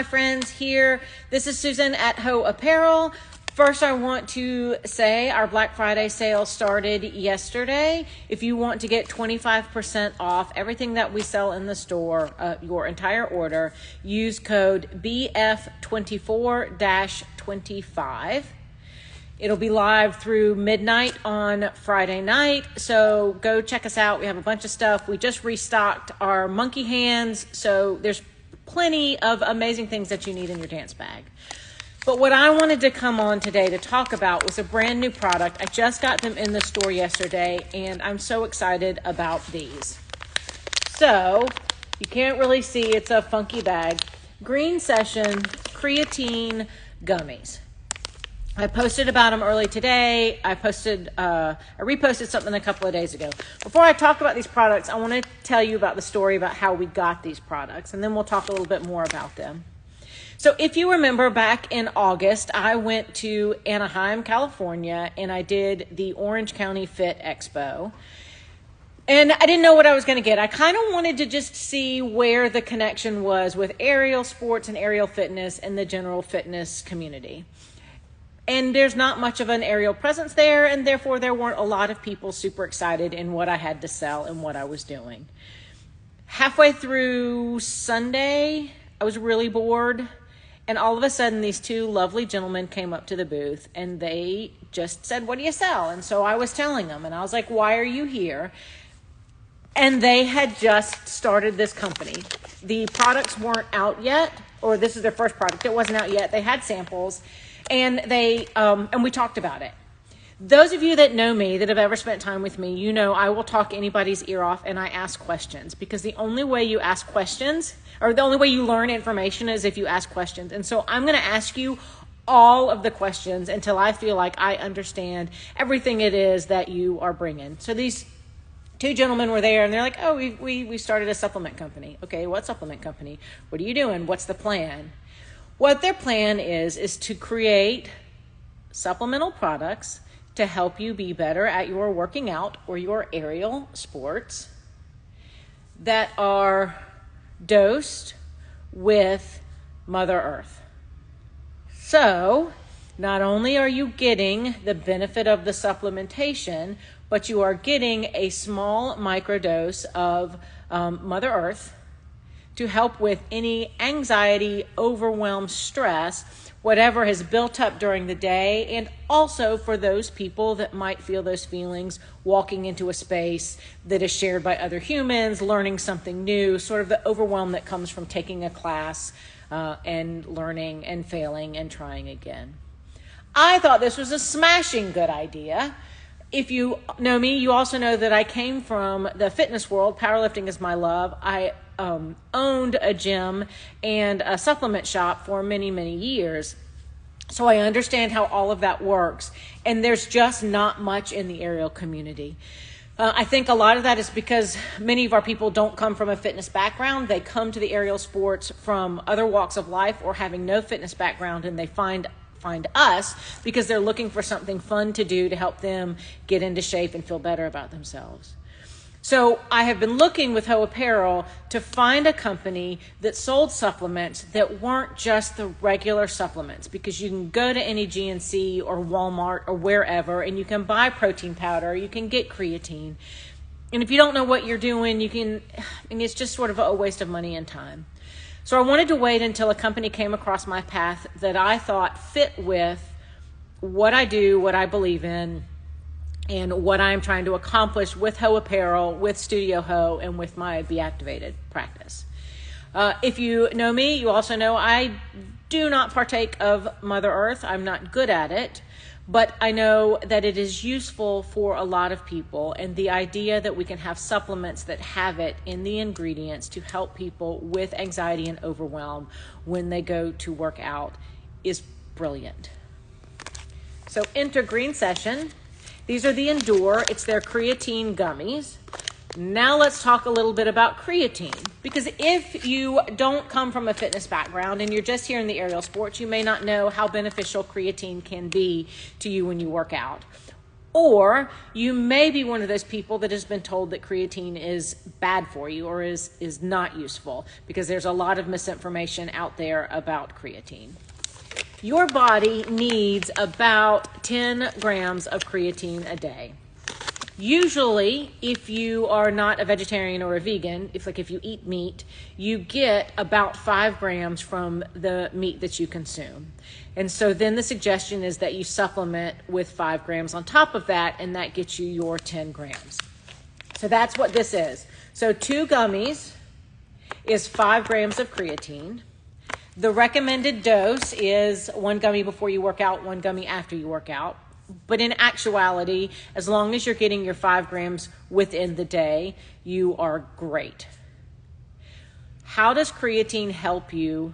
my friends here. This is Susan at Ho Apparel. First, I want to say our Black Friday sale started yesterday. If you want to get 25% off everything that we sell in the store, your entire order, use code BF24-25. It'll be live through midnight on Friday night, so go check us out. We have a bunch of stuff. We just restocked our monkey hands, so there's plenty of amazing things that you need in your dance bag. But what I wanted to come on today to talk about was a brand new product. I just got them in the store yesterday, and I'm so excited about these. So, you can't really see, it's a funky bag. Green Session Creatine Gummies. I posted about them early today. I reposted something a couple of days ago. Before I talk about these products, I want to tell you about the story about how we got these products, and then we'll talk a little bit more about them. So if you remember back in August, I went to Anaheim, California, and I did the Orange County Fit Expo. And I didn't know what I was going to get. I kind of wanted to just see where the connection was with aerial sports and aerial fitness and the general fitness community. And there's not much of an aerial presence there, and therefore there weren't a lot of people super excited in what I had to sell and what I was doing. Halfway through Sunday, I was really bored, and all of a sudden these two lovely gentlemen came up to the booth, and they just said, "What do you sell?" And so I was telling them, and I was like, "Why are you here?" And they had just started this company. The products weren't out yet, or this is their first product. It wasn't out yet. They had samples. And we talked about it. Those of you that know me, that have ever spent time with me, you know I will talk anybody's ear off, and I ask questions, because the only way you ask questions, or the only way you learn information, is if you ask questions. And so I'm going to ask you all of the questions until I feel like I understand everything it is that you are bringing. So these two gentlemen were there, and they're like, "Oh, we started a supplement company." Okay, what supplement company? What are you doing? What's the plan? What their plan is to create supplemental products to help you be better at your working out or your aerial sports that are dosed with Mother Earth. So, not only are you getting the benefit of the supplementation, but you are getting a small microdose of Mother Earth to help with any anxiety, overwhelm, stress, whatever has built up during the day, and also for those people that might feel those feelings walking into a space that is shared by other humans, learning something new, sort of the overwhelm that comes from taking a class and learning and failing and trying again. I thought this was a smashing good idea. If you know me, you also know that I came from the fitness world. Powerlifting is my love. I owned a gym and a supplement shop for many, many years. So I understand how all of that works. And there's just not much in the aerial community. I think a lot of that is because many of our people don't come from a fitness background. They come to the aerial sports from other walks of life or having no fitness background, and they find us because they're looking for something fun to do to help them get into shape and feel better about themselves. So I have been looking with Ho Apparel to find a company that sold supplements that weren't just the regular supplements, because you can go to any GNC or Walmart or wherever and you can buy protein powder, you can get creatine. And if you don't know what you're doing, it's just sort of a waste of money and time. So I wanted to wait until a company came across my path that I thought fit with what I do, what I believe in, and what I'm trying to accomplish with Ho Apparel, with Studio Ho, and with my Be Activated practice. If you know me, you also know I do not partake of Mother Earth. I'm not good at it, but I know that it is useful for a lot of people, and the idea that we can have supplements that have it in the ingredients to help people with anxiety and overwhelm when they go to work out is brilliant. So enter Green Session. These are the Endure. It's their creatine gummies. Now let's talk a little bit about creatine, because if you don't come from a fitness background and you're just here in the aerial sports, you may not know how beneficial creatine can be to you when you work out. Or you may be one of those people that has been told that creatine is bad for you or is not useful, because there's a lot of misinformation out there about creatine. Your body needs about 10 grams of creatine a day. Usually, if you are not a vegetarian or a vegan, if you eat meat, you get about 5 grams from the meat that you consume. And so then the suggestion is that you supplement with 5 grams on top of that, and that gets you your 10 grams. So that's what this is. So 2 gummies is 5 grams of creatine. The recommended dose is 1 gummy before you work out, 1 gummy after you work out. But in actuality, as long as you're getting your 5 grams within the day, you are great. How does creatine help you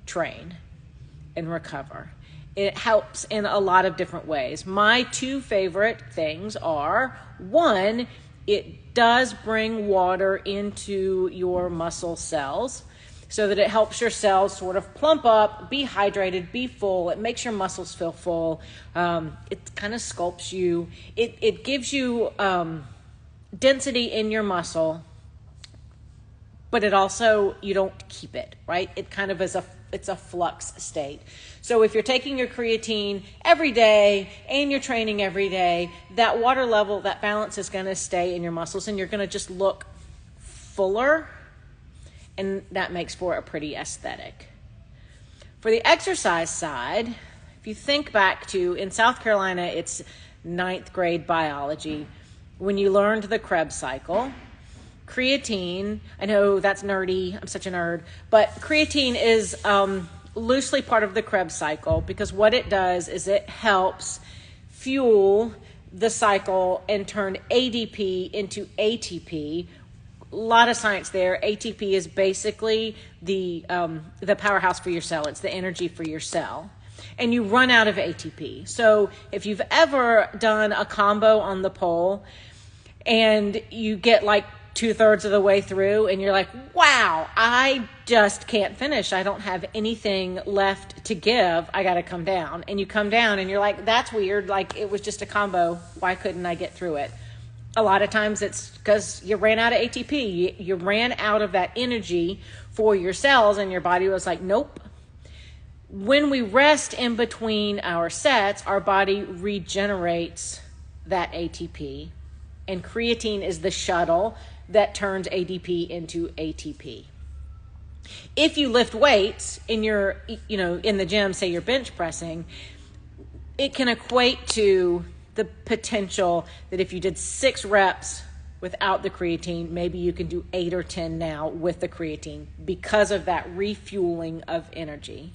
train and recover? It helps in a lot of different ways. My 2 favorite things are, 1, it does bring water into your muscle cells, so that it helps your cells sort of plump up, be hydrated, be full. It makes your muscles feel full. It kind of sculpts you. It gives you density in your muscle, but it also, you don't keep it, right? It kind of is it's a flux state. So if you're taking your creatine every day and you're training every day, that water level, that balance is going to stay in your muscles, and you're going to just look fuller. And that makes for a pretty aesthetic. For the exercise side, if you think back to, in South Carolina, it's 9th grade biology, when you learned the Krebs cycle, creatine, I know that's nerdy, I'm such a nerd, but creatine is loosely part of the Krebs cycle, because what it does is it helps fuel the cycle and turn ADP into ATP. A lot of science there. ATP is basically the powerhouse for your cell. It's the energy for your cell. And you run out of ATP. So if you've ever done a combo on the pole and you get like 2/3 of the way through and you're like, wow, I just can't finish. I don't have anything left to give. I got to come down. And you come down and you're like, that's weird. Like, it was just a combo. Why couldn't I get through it? A lot of times it's because you ran out of ATP. You ran out of that energy for your cells, and your body was like, nope. When we rest in between our sets, our body regenerates that ATP, and creatine is the shuttle that turns ADP into ATP. If you lift weights in in the gym, say you're bench pressing, it can equate to the potential that if you did 6 reps without the creatine, maybe you can do 8 or 10 now with the creatine, because of that refueling of energy.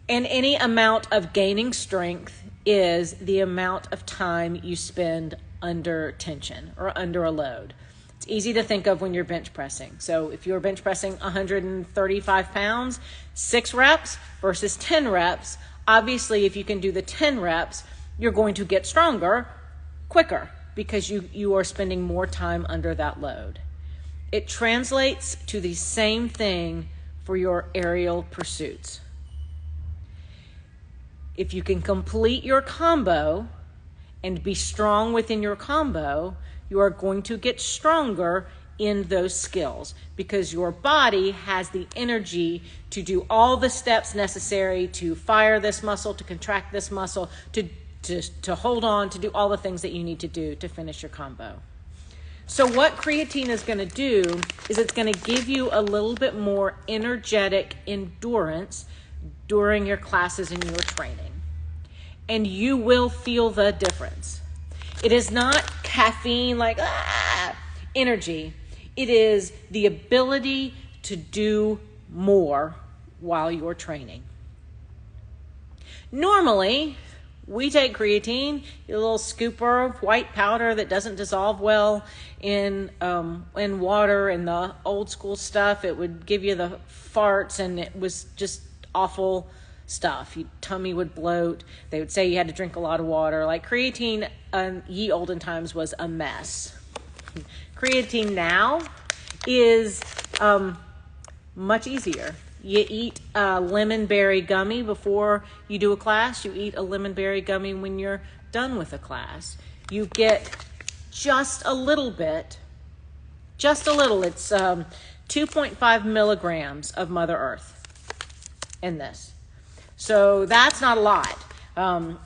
And any amount of gaining strength is the amount of time you spend under tension or under a load. It's easy to think of when you're bench pressing. So if you're bench pressing 135 pounds, 6 reps versus 10 reps, obviously if you can do the 10 reps, you're going to get stronger quicker, because you are spending more time under that load. It translates to the same thing for your aerial pursuits. If you can complete your combo and be strong within your combo, you are going to get stronger in those skills, because your body has the energy to do all the steps necessary to fire this muscle, to contract this muscle, to hold on, to do all the things that you need to do to finish your combo. So what creatine is going to do is it's going to give you a little bit more energetic endurance during your classes and your training. And you will feel the difference. It is not caffeine like energy. It is the ability to do more while you're training. Normally, we take creatine, a little scooper of white powder that doesn't dissolve well in water, and the old school stuff. It would give you the farts, and it was just awful stuff. Your tummy would bloat. They would say you had to drink a lot of water. Like creatine, ye olden times, was a mess. Creatine now is much easier. You eat a lemon berry gummy before you do a class. You eat a lemon berry gummy when you're done with a class. You get just a little bit, just a little. It's 2.5 milligrams of Mother Earth in this. So that's not a lot.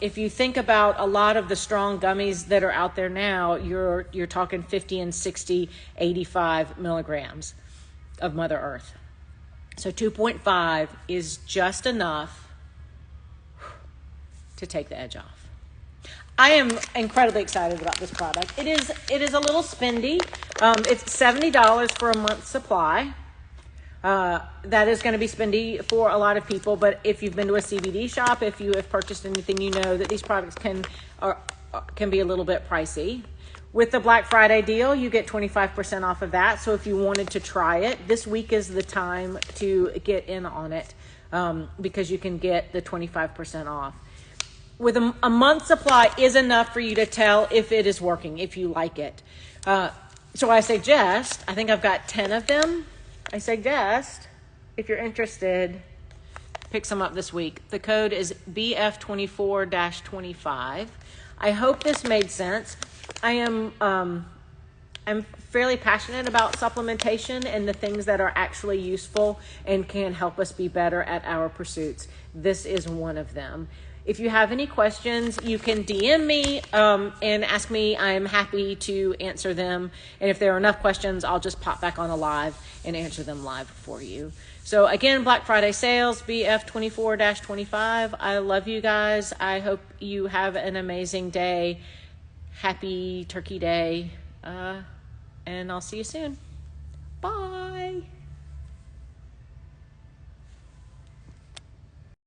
If you think about a lot of the strong gummies that are out there now, you're talking 50 and 60, 85 milligrams of Mother Earth. So 2.5 is just enough to take the edge off. I am incredibly excited about this product. It is a little spendy. It's $70 for a month's supply. That is going to be spendy for a lot of people, but if you've been to a CBD shop, if you have purchased anything, you know that these products can be a little bit pricey. With the Black Friday deal, you get 25% off of that. So if you wanted to try it, this week is the time to get in on it, because you can get the 25% off. With a month's supply is enough for you to tell if it is working, if you like it. So I suggest, I think I've got 10 of them. I suggest, if you're interested, pick some up this week. The code is BF24-25. I hope this made sense. I'm fairly passionate about supplementation and the things that are actually useful and can help us be better at our pursuits. This is one of them. If you have any questions, you can DM me and ask me. I'm happy to answer them. And if there are enough questions, I'll just pop back on a live and answer them live for you. So again, Black Friday sales, BF24-25. I love you guys. I hope you have an amazing day. Happy Turkey Day. And I'll see you soon. Bye.